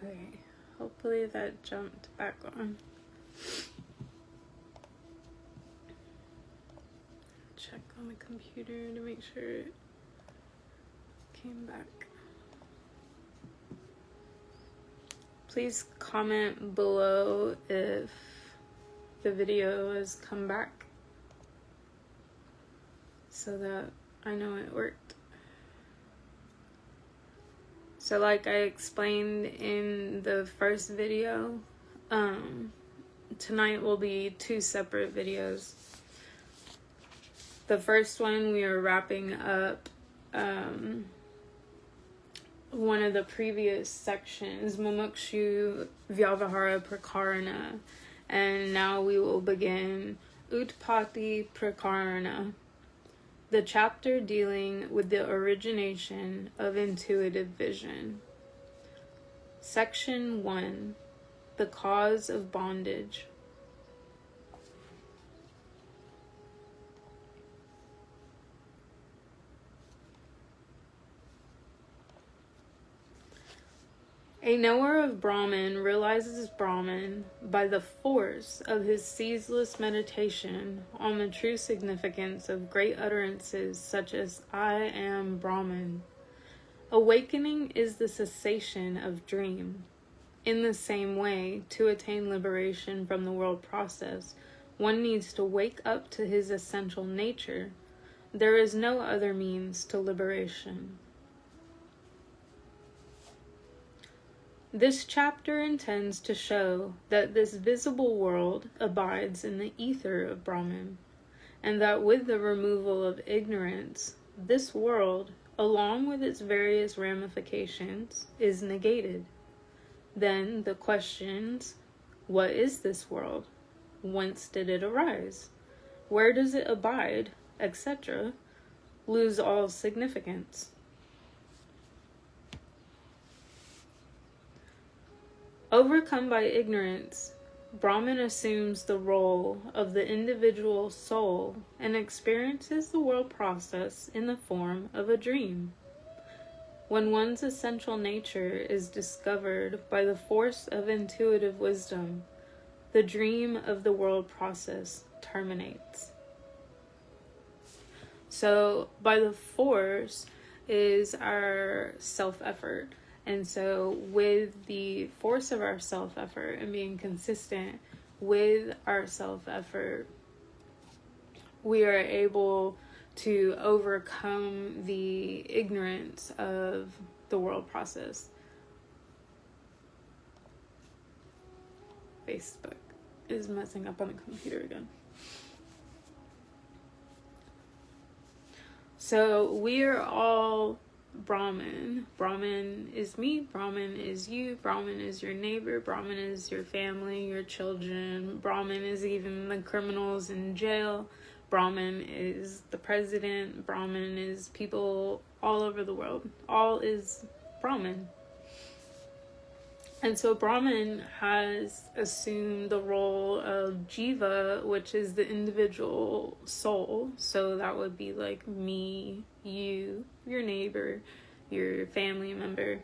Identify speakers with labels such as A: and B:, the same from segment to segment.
A: Okay, hopefully that jumped back on. Check on the computer to make sure it came back. Please comment below if the video has come back so that I know it worked. So like I explained in the first video, tonight will be 2 separate videos. The first one, we are wrapping up one of the previous sections, Mumukshu Vyavahara Prakarana, and now we will begin Utpatti Prakarana, the chapter dealing with the origination of intuitive vision. Section 1, the cause of bondage. A knower of Brahman realizes Brahman by the force of his ceaseless meditation on the true significance of great utterances such as I am Brahman. Awakening is the cessation of dream. In the same way, to attain liberation from the world process, one needs to wake up to his essential nature. There is no other means to liberation. This chapter intends to show that this visible world abides in the ether of Brahman, and that with the removal of ignorance, this world, along with its various ramifications, is negated. Then the questions, what is this world? Whence did it arise? Where does it abide? Etc., lose all significance. Overcome by ignorance, Brahman assumes the role of the individual soul and experiences the world process in the form of a dream. When one's essential nature is discovered by the force of intuitive wisdom, the dream of the world process terminates. So, by the force is our self-effort. And so with the force of our self-effort and being consistent with our self-effort, we are able to overcome the ignorance of the world process. Facebook is messing up on the computer again. So we are all Brahman. Brahman is me, Brahman is you, Brahman is your neighbor, Brahman is your family, your children, Brahman is even the criminals in jail, Brahman is the president, Brahman is people all over the world. All is Brahman. And so Brahman has assumed the role of Jiva, which is the individual soul. So that would be like me, you, your neighbor, your family member,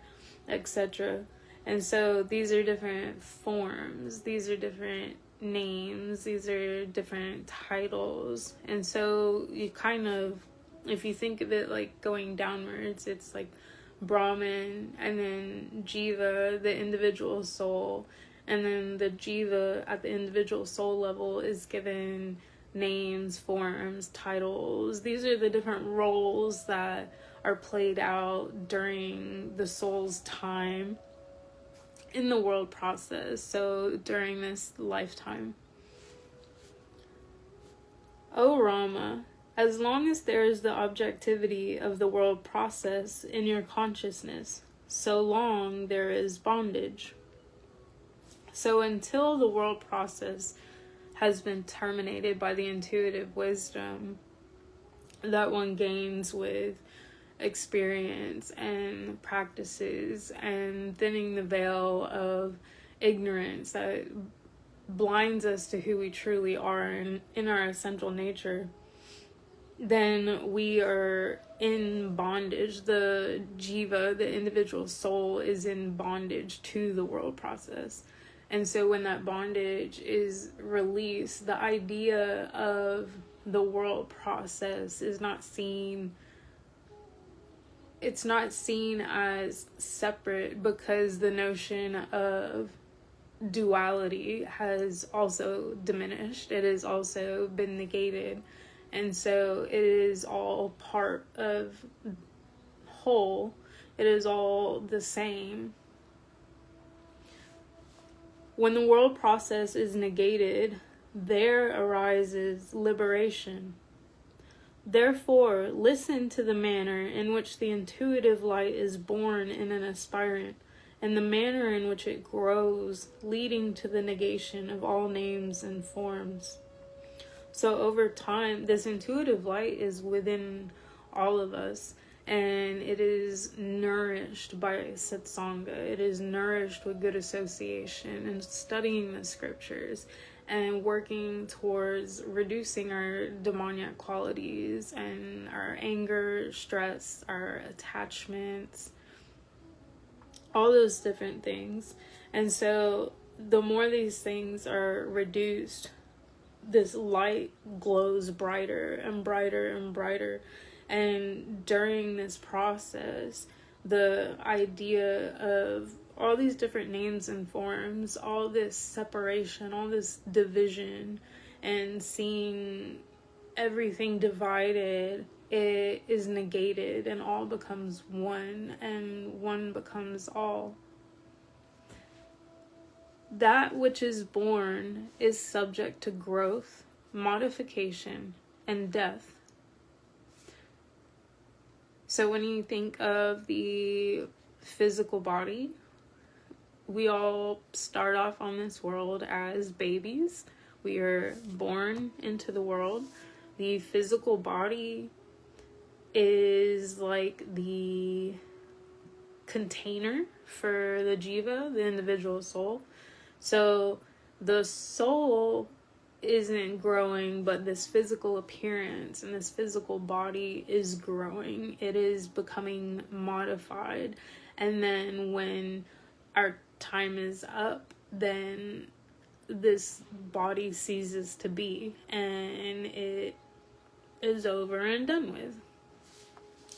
A: etc. And so these are different forms. These are different names. These are different titles. And so you kind of, if you think of it like going downwards, it's like Brahman, and then Jiva, the individual soul, and then the Jiva at the individual soul level is given names, forms, titles. These are the different roles that are played out during the soul's time in the world process, so during this lifetime. O Rama, as long as there is the objectivity of the world process in your consciousness, so long there is bondage. So until the world process has been terminated by the intuitive wisdom that one gains with experience and practices and thinning the veil of ignorance that blinds us to who we truly are in our essential nature, then we are in bondage. The jiva, the individual soul, is in bondage to the world process. And so when that bondage is released, the idea of the world process is not seen, it's not seen as separate, because the notion of duality has also diminished. It has also been negated. And so it is all part of whole. It is all the same. When the world process is negated, there arises liberation. Therefore, listen to the manner in which the intuitive light is born in an aspirant, and the manner in which it grows, leading to the negation of all names and forms. So over time, this intuitive light is within all of us, and it is nourished by Satsanga. It is nourished with good association and studying the scriptures and working towards reducing our demoniac qualities and our anger, stress, our attachments, all those different things. And so the more these things are reduced, this light glows brighter and brighter and brighter. And during this process, the idea of all these different names and forms, all this separation, all this division, and seeing everything divided, it is negated, and all becomes one, and one becomes all. That which is born is subject to growth, modification, and death. So when you think of the physical body, we all start off on this world as babies. We are born into the world. The physical body is like the container for the jiva, the individual soul. So the soul isn't growing, but this physical appearance and this physical body is growing. It is becoming modified. And then when our time is up, then this body ceases to be, and it is over and done with.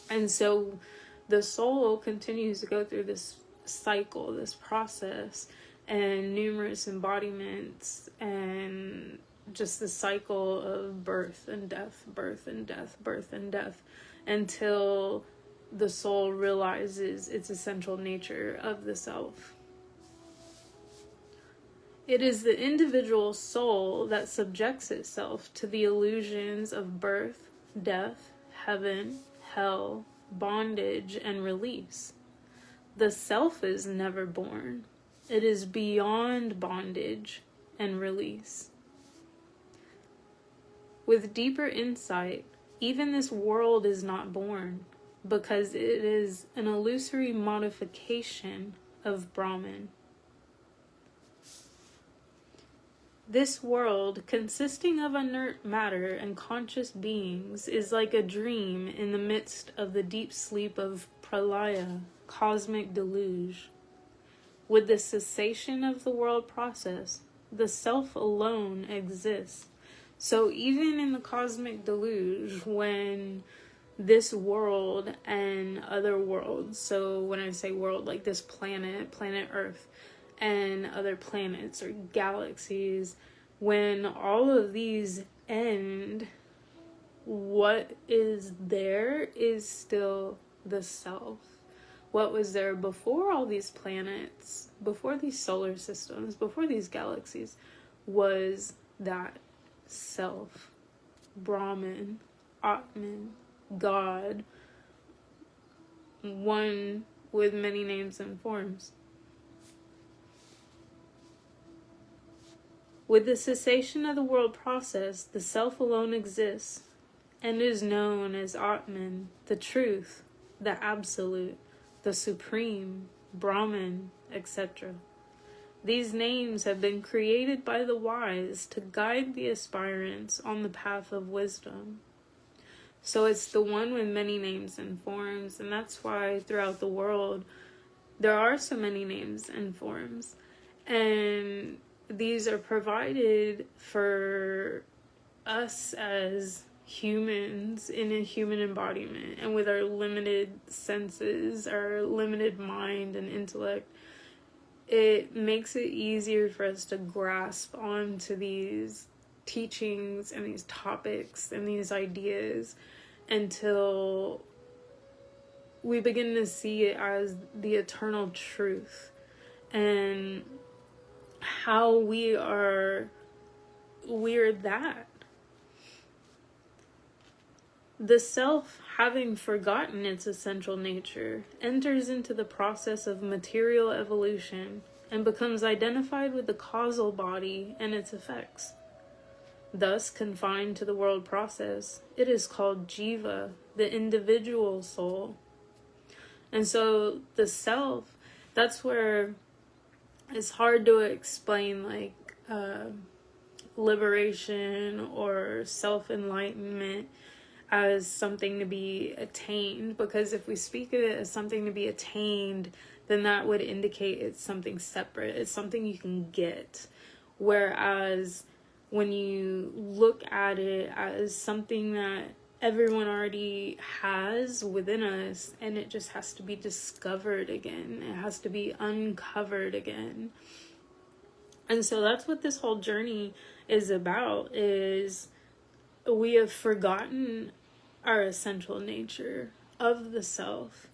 A: And so the soul continues to go through this cycle, this process, and numerous embodiments, and just the cycle of birth and death, birth and death, birth and death, until the soul realizes its essential nature of the self. It is the individual soul that subjects itself to the illusions of birth, death, heaven, hell, bondage, and release. The self is never born. It is beyond bondage and release. With deeper insight, even this world is not born, because it is an illusory modification of Brahman. This world, consisting of inert matter and conscious beings, is like a dream in the midst of the deep sleep of pralaya, cosmic deluge. With the cessation of the world process, the self alone exists. So even in the cosmic deluge, when this world and other worlds, so when I say world, like this planet Earth, and other planets or galaxies, when all of these end, what is there is still the self. What was there before all these planets, before these solar systems, before these galaxies, was that self, Brahman, Atman, God, one with many names and forms. With the cessation of the world process, the self alone exists and is known as Atman, the truth, the absolute, the supreme, Brahman, etc. These names have been created by the wise to guide the aspirants on the path of wisdom. So it's the one with many names and forms, and that's why throughout the world there are so many names and forms. And these are provided for us as humans in a human embodiment, and with our limited senses, our limited mind and intellect, it makes it easier for us to grasp onto these teachings and these topics and these ideas until we begin to see it as the eternal truth, and how we're that. The self, having forgotten its essential nature, enters into the process of material evolution and becomes identified with the causal body and its effects. Thus, confined to the world process, it is called Jiva, the individual soul. And so the self, that's where it's hard to explain like liberation or self-enlightenment as something to be attained, because if we speak of it as something to be attained, then that would indicate it's something separate. It's something you can get. Whereas when you look at it as something that everyone already has within us, and it just has to be discovered again, it has to be uncovered again. And so that's what this whole journey is about, is we have forgotten our essential nature of the self.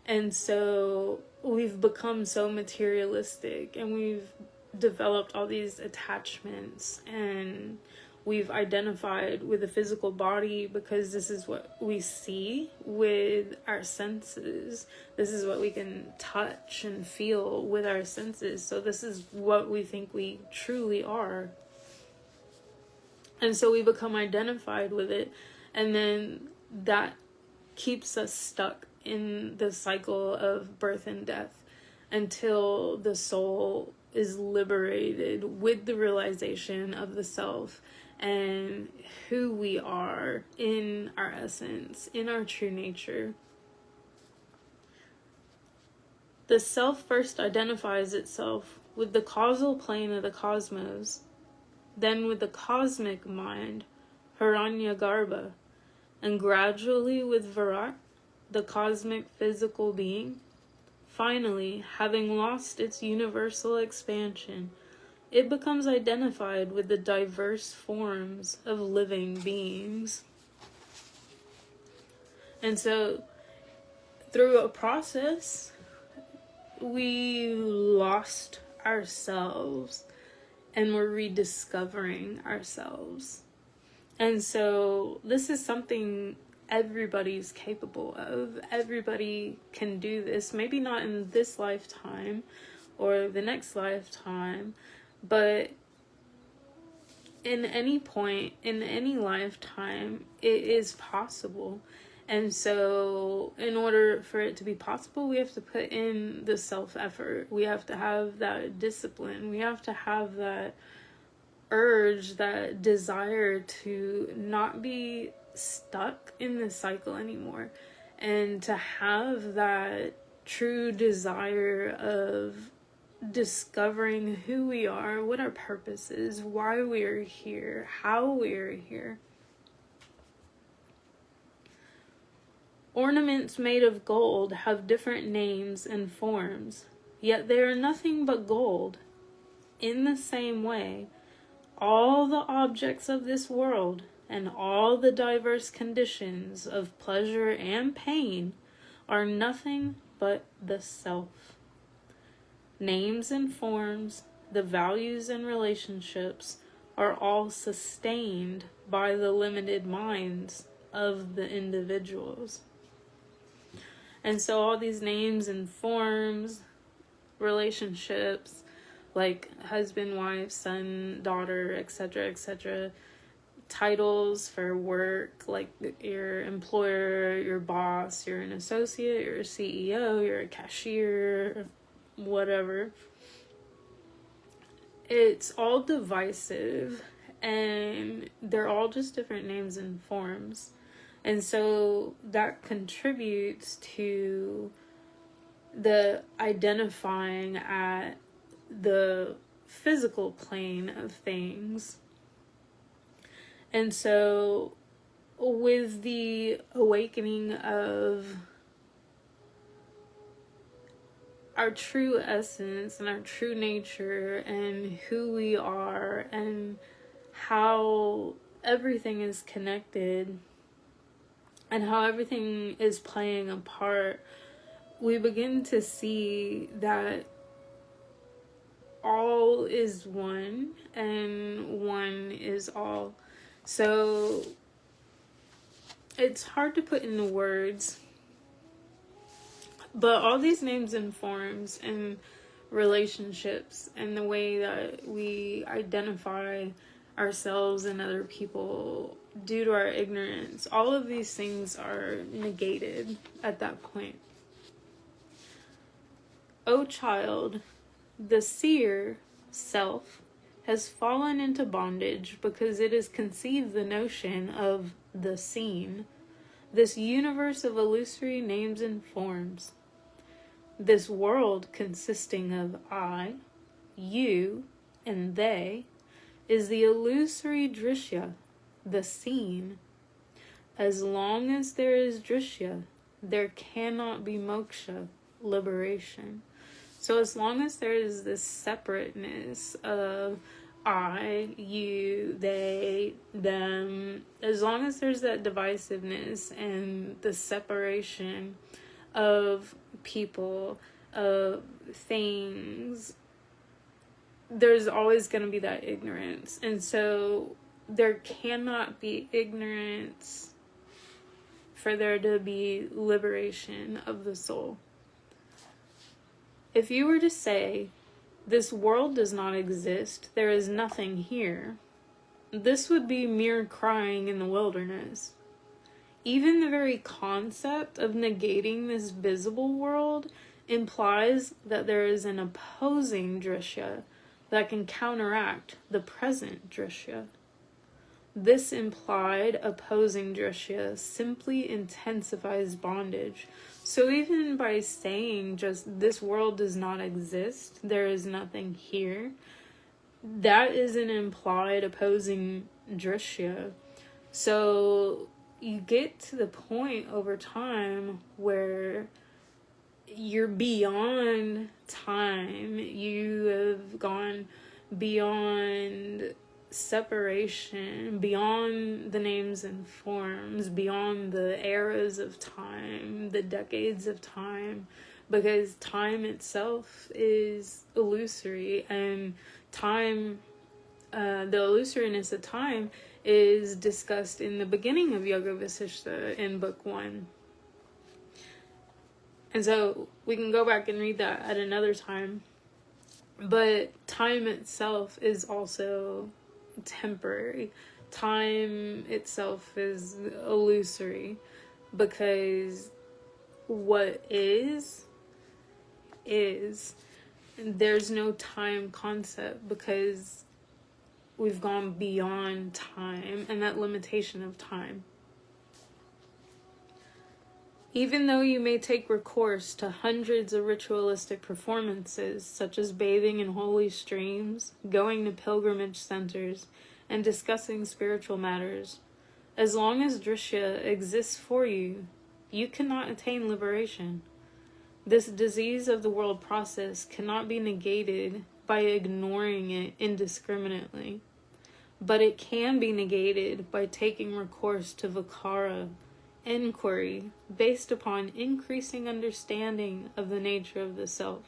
A: And so we've become so materialistic, and we've developed all these attachments, and we've identified with the physical body because this is what we see with our senses. This is what we can touch and feel with our senses. So this is what we think we truly are. And so we become identified with it, and then that keeps us stuck in the cycle of birth and death until the soul is liberated with the realization of the self and who we are in our essence, in our true nature. The self first identifies itself with the causal plane of the cosmos, then with the cosmic mind, Hiranyagarbha, and gradually with Virat, the cosmic physical being. Finally, having lost its universal expansion, it becomes identified with the diverse forms of living beings. And so, through a process, we lost ourselves, and we're rediscovering ourselves. And so this is something everybody's capable of. Everybody can do this. Maybe not in this lifetime or the next lifetime, but in any point, in any lifetime, it is possible. And so in order for it to be possible, we have to put in the self-effort. We have to have that discipline. We have to have that urge, that desire to not be stuck in this cycle anymore, and to have that true desire of discovering who we are, what our purpose is, why we are here, how we are here. Ornaments made of gold have different names and forms, yet they are nothing but gold. In the same way, all the objects of this world and all the diverse conditions of pleasure and pain are nothing but the self. Names and forms, the values and relationships are all sustained by the limited minds of the individuals. And so all these names and forms, relationships, like husband, wife, son, daughter, etc., titles for work, like your employer, your boss, you're an associate, you're a CEO, you're a cashier, whatever. It's all divisive, and they're all just different names and forms. And so that contributes to the identifying at the physical plane of things. And so with the awakening of our true essence and our true nature and who we are and how everything is connected and how everything is playing a part, we begin to see that all is one and one is all. So it's hard to put into words, but all these names and forms and relationships and the way that we identify ourselves and other people due to our ignorance, all of these things are negated at that point. O child, the seer, self, has fallen into bondage because it has conceived the notion of the seen, this universe of illusory names and forms. This world consisting of I, you, and they is the illusory drishya, the seen. As long as there is drishya, there cannot be moksha, liberation. So as long as there is this separateness of I, you, they, them, as long as there's that divisiveness and the separation of people, of things, there's always going to be that ignorance. And so there cannot be ignorance for there to be liberation of the soul. If you were to say, this world does not exist, there is nothing here, this would be mere crying in the wilderness. Even the very concept of negating this visible world implies that there is an opposing drishya that can counteract the present drishya. This implied opposing drishya simply intensifies bondage. So even by saying just this world does not exist, there is nothing here, that is an implied opposing drishya. So you get to the point over time where you're beyond time. You have gone beyond separation, beyond the names and forms, beyond the eras of time, the decades of time, because time itself is illusory, and time, the illusoriness of time is discussed in the beginning of Yoga Vasistha in book 1. And so we can go back and read that at another time. But time itself is also temporary. Time itself is illusory, because what is. There's no time concept because we've gone beyond time and that limitation of time. Even though you may take recourse to hundreds of ritualistic performances, such as bathing in holy streams, going to pilgrimage centers, and discussing spiritual matters, as long as drishya exists for you, you cannot attain liberation. This disease of the world process cannot be negated by ignoring it indiscriminately, but it can be negated by taking recourse to vikara, inquiry, based upon increasing understanding of the nature of the self.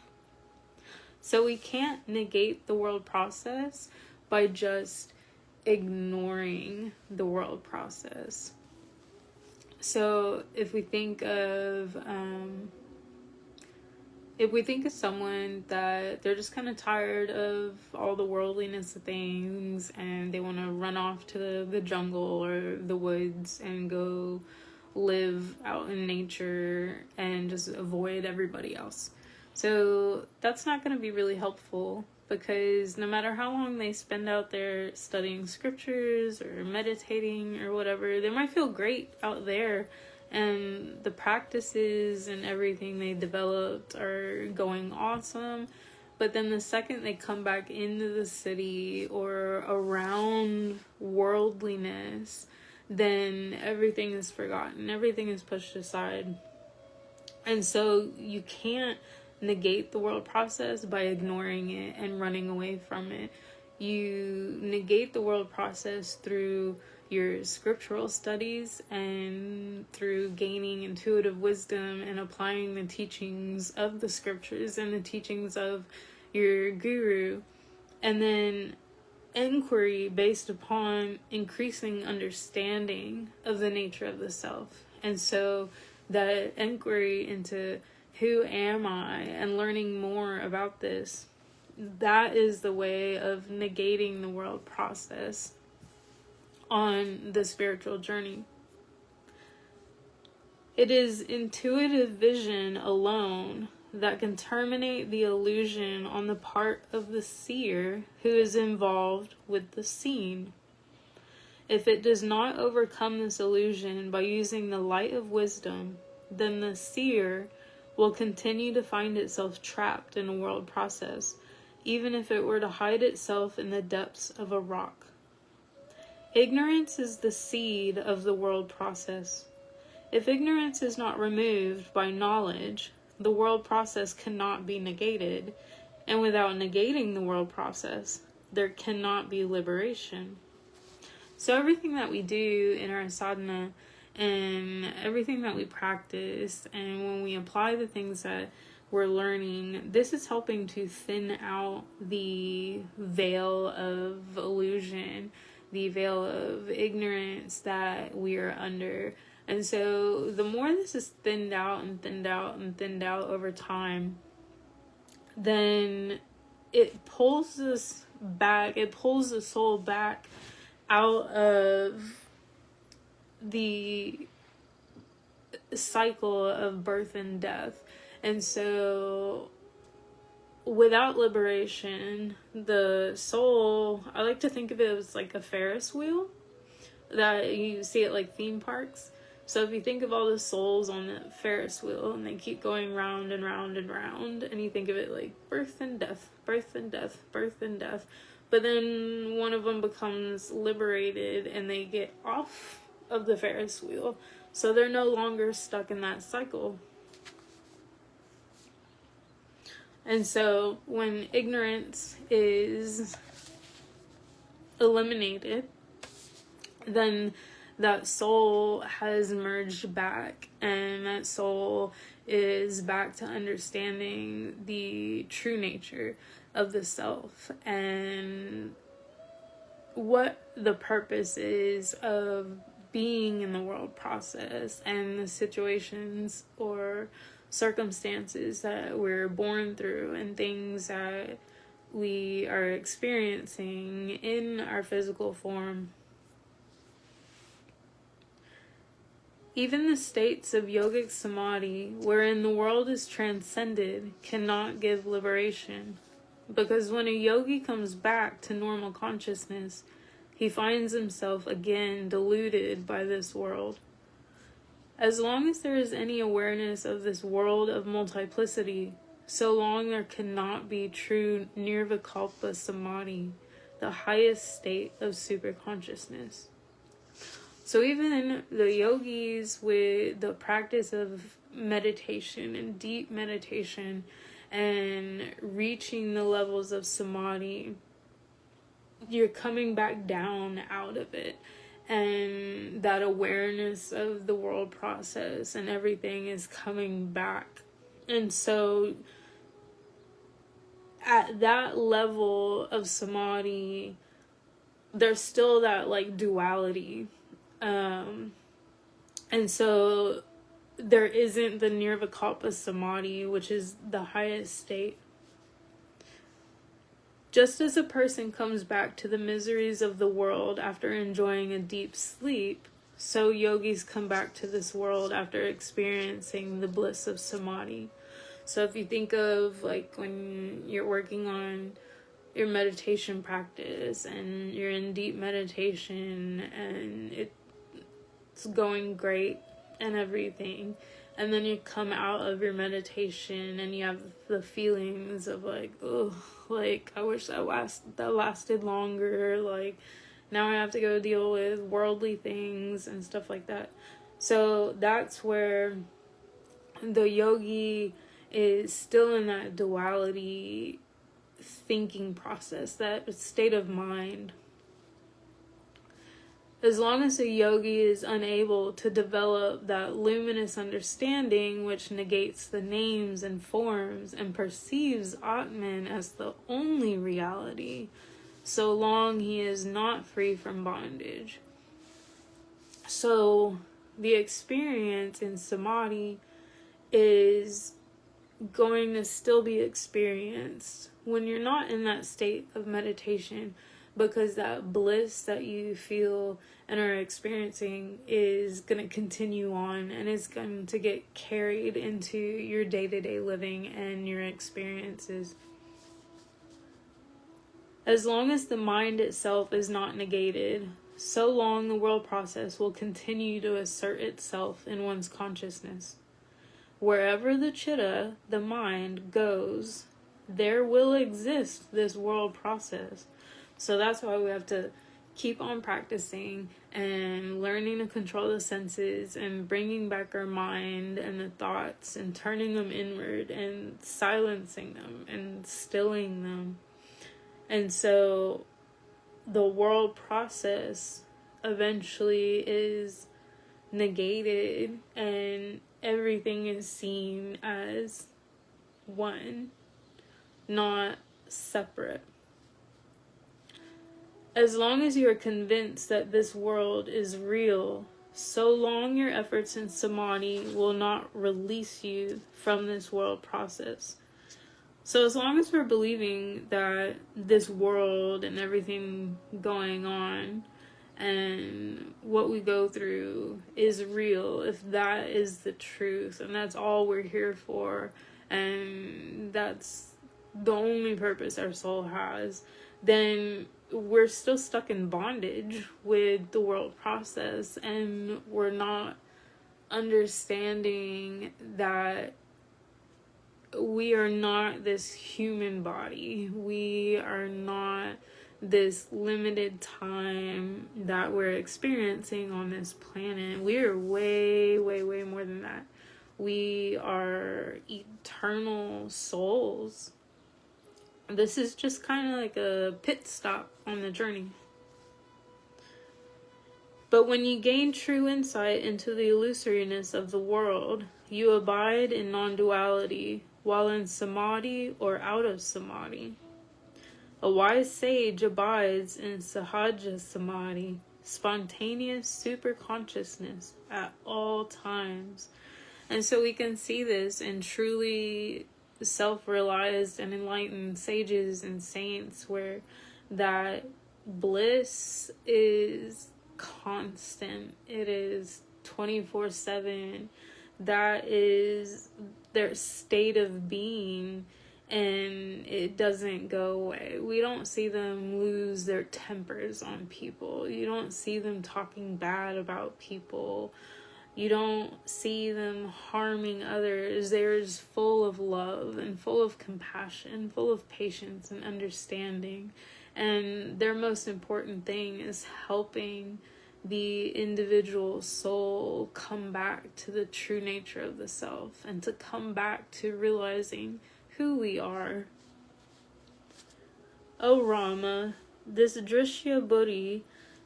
A: So we can't negate the world process by just ignoring the world process. So if we think of someone that they're just kind of tired of all the worldliness of things and they want to run off to the jungle or the woods and go live out in nature and just avoid everybody else. So that's not going to be really helpful, because no matter how long they spend out there studying scriptures or meditating or whatever, they might feel great out there, and the practices and everything they developed are going awesome. But then the second they come back into the city or around worldliness, then everything is forgotten. Everything is pushed aside. And so you can't negate the world process by ignoring it and running away from it. You negate the world process through your scriptural studies and through gaining intuitive wisdom and applying the teachings of the scriptures and the teachings of your guru. And then inquiry based upon increasing understanding of the nature of the self. And so that inquiry into who am I and learning more about this, that is the way of negating the world process on the spiritual journey. It is intuitive vision alone that can terminate the illusion on the part of the seer who is involved with the seen. If it does not overcome this illusion by using the light of wisdom, then the seer will continue to find itself trapped in a world process, even if it were to hide itself in the depths of a rock. Ignorance is the seed of the world process. If ignorance is not removed by knowledge, the world process cannot be negated, and without negating the world process, there cannot be liberation. So everything that we do in our sadhana and everything that we practice, and when we apply the things that we're learning, this is helping to thin out the veil of illusion, the veil of ignorance that we are under. And so the more this is thinned out and thinned out and thinned out over time, then it pulls us back, it pulls the soul back out of the cycle of birth and death. And so without liberation, the soul, I like to think of it as like a Ferris wheel that you see at like theme parks. So if you think of all the souls on the Ferris wheel and they keep going round and round and round, and you think of it like birth and death, birth and death, birth and death, but then one of them becomes liberated and they get off of the Ferris wheel, so they're no longer stuck in that cycle. And so when ignorance is eliminated, then that soul has merged back, and that soul is back to understanding the true nature of the self and what the purpose is of being in the world process and the situations or circumstances that we're born through and things that we are experiencing in our physical form. Even the states of yogic samadhi, wherein the world is transcended, cannot give liberation, because when a yogi comes back to normal consciousness, he finds himself again deluded by this world. As long as there is any awareness of this world of multiplicity, so long there cannot be true nirvikalpa samadhi, the highest state of superconsciousness. So even the yogis with the practice of meditation and deep meditation and reaching the levels of samadhi, you're coming back down out of it. And that awareness of the world process and everything is coming back. And so at that level of samadhi, there's still that like duality. And so there isn't the nirvikalpa samadhi, which is the highest state. Just as a person comes back to the miseries of the world after enjoying a deep sleep, so yogis come back to this world after experiencing the bliss of samadhi. So if you think of like when you're working on your meditation practice and you're in deep meditation and it's going great and everything, and then you come out of your meditation and you have the feelings of like, oh, like I wish that lasted longer, like now I have to go deal with worldly things and stuff like that. So that's where the yogi is still in that duality thinking process, that state of mind. As long as a yogi is unable to develop that luminous understanding which negates the names and forms and perceives Atman as the only reality, so long he is not free from bondage. So the experience in samadhi is going to still be experienced when you're not in that state of meditation, because that bliss that you feel and are experiencing is going to continue on and is going to get carried into your day-to-day living and your experiences. As long as the mind itself is not negated, so long the world process will continue to assert itself in one's consciousness. Wherever the chitta, the mind, goes, there will exist this world process. So that's why we have to keep on practicing and learning to control the senses and bringing back our mind and the thoughts and turning them inward and silencing them and stilling them. And so the world process eventually is negated and everything is seen as one, not separate. As long as you are convinced that this world is real, so long your efforts in samadhi will not release you from this world process. So as long as we're believing that this world and everything going on and what we go through is real, if that is the truth and that's all we're here for and that's the only purpose our soul has, then we're still stuck in bondage with the world process, and we're not understanding that we are not this human body. We are not this limited time that we're experiencing on this planet. We are way, way, way more than that. We are eternal souls. This is just kind of like a pit stop on the journey. But when you gain true insight into the illusoriness of the world, you abide in non-duality, while in samadhi or out of samadhi. A wise sage abides in sahaja samadhi, spontaneous superconsciousness at all times. And so we can see this in truly self-realized and enlightened sages and saints, where that bliss is constant. It is 24/7. That is their state of being, and it doesn't go away. We don't see them lose their tempers on people. You don't see them talking bad about people. You don't see them harming others. They're just full of love and full of compassion, full of patience and understanding. And their most important thing is helping the individual soul come back to the true nature of the self and to come back to realizing who we are. O Rama, this Drishya Buddhi,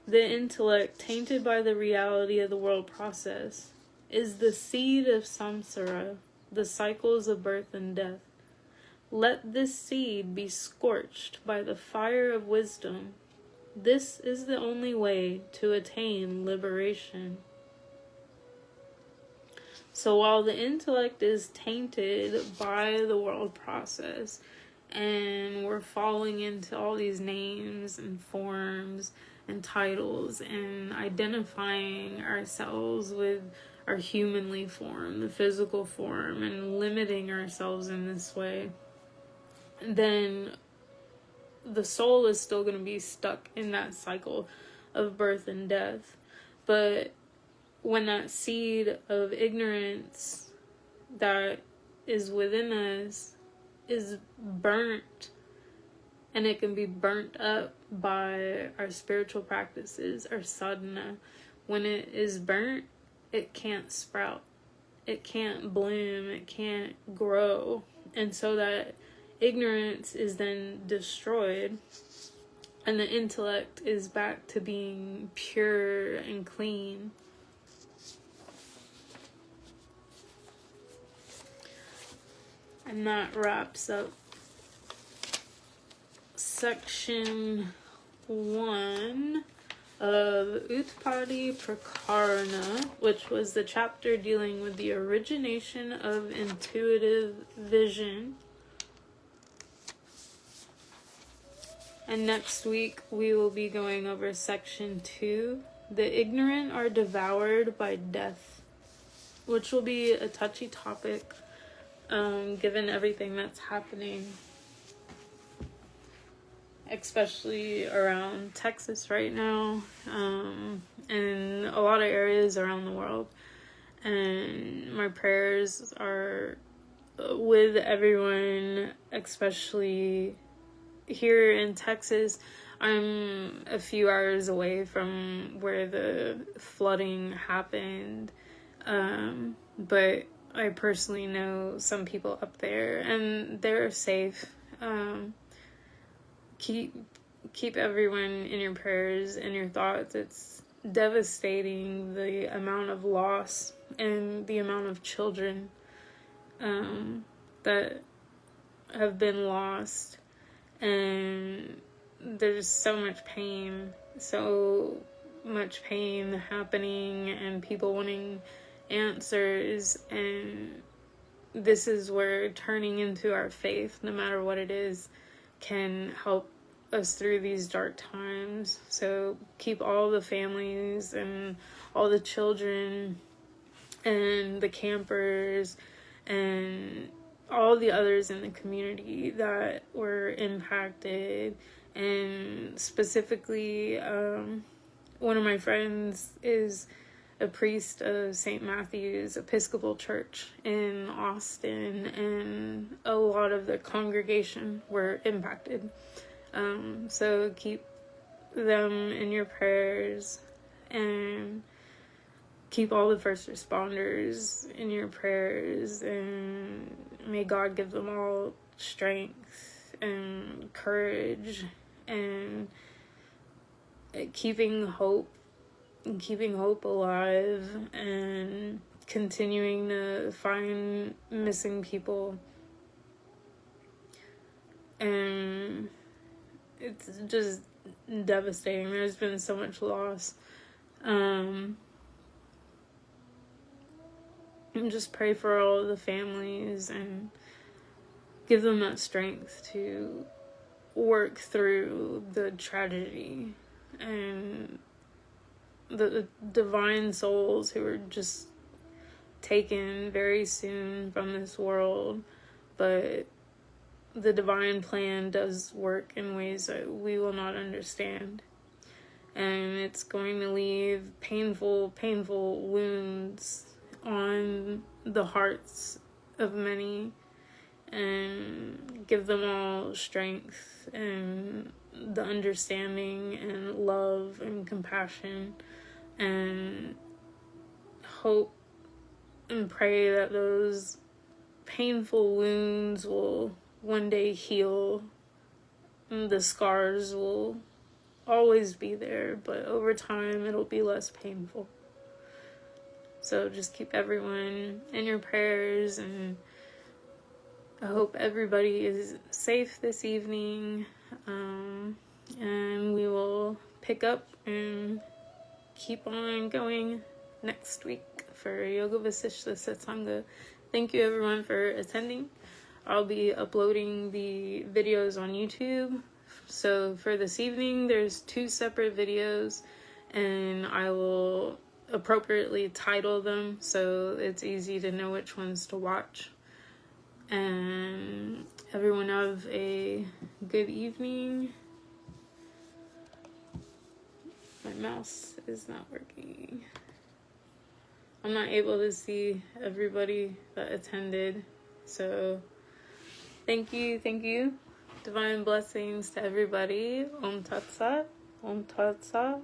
A: the intellect tainted by the reality of the world process, is the seed of samsara, the cycles of birth and death. Let this seed be scorched by the fire of wisdom. This is the only way to attain liberation. So while the intellect is tainted by the world process, and we're falling into all these names and forms and titles and identifying ourselves with our humanly form, the physical form, and limiting ourselves in this way, then the soul is still going to be stuck in that cycle of birth and death. But when that seed of ignorance that is within us is burnt, and it can be burnt up by our spiritual practices, our sadhana, when it is burnt, it can't sprout, it can't bloom, it can't grow. And so that ignorance is then destroyed, and the intellect is back to being pure and clean. And that wraps up section 1 of Utpatti Prakarana, which was the chapter dealing with the origination of intuitive vision. And next week we will be going over section 2, the ignorant are devoured by death, which will be a touchy topic, given everything that's happening, especially around Texas right now, and a lot of areas around the world. And my prayers are with everyone, especially here in Texas. I'm a few hours away from where the flooding happened, but I personally know some people up there, and they're safe. Keep everyone in your prayers and your thoughts. It's devastating, the amount of loss and the amount of children that have been lost, and there's so much pain happening, and people wanting answers. And this is where turning into our faith, no matter what it is, can help us through these dark times. So keep all the families and all the children and the campers and all the others in the community that were impacted. And specifically, one of my friends is a priest of St. Matthew's Episcopal Church in Austin, and a lot of the congregation were impacted. So keep them in your prayers, and keep all the first responders in your prayers, and may God give them all strength and courage, and keeping hope alive, and continuing to find missing people. And it's just devastating. There's been so much loss. And just pray for all the families and give them that strength to work through the tragedy, and the divine souls who are just taken very soon from this world. But the divine plan does work in ways that we will not understand, and it's going to leave painful wounds on the hearts of many, and give them all strength and the understanding and love and compassion and hope, and pray that those painful wounds will one day heal, and the scars will always be there, but over time it'll be less painful. So just keep everyone in your prayers, and I hope everybody is safe this evening, and we will pick up and keep on going next week for Yoga Vasistha Satsanga. Thank you everyone for attending. I'll be uploading the videos on YouTube. So for this evening, there's 2 separate videos, and I will appropriately title them so it's easy to know which ones to watch. And everyone have a good evening. My mouse is not working. I'm not able to see everybody that attended. So thank you. Divine blessings to everybody. Om Tat Sat. Om Tat Sat.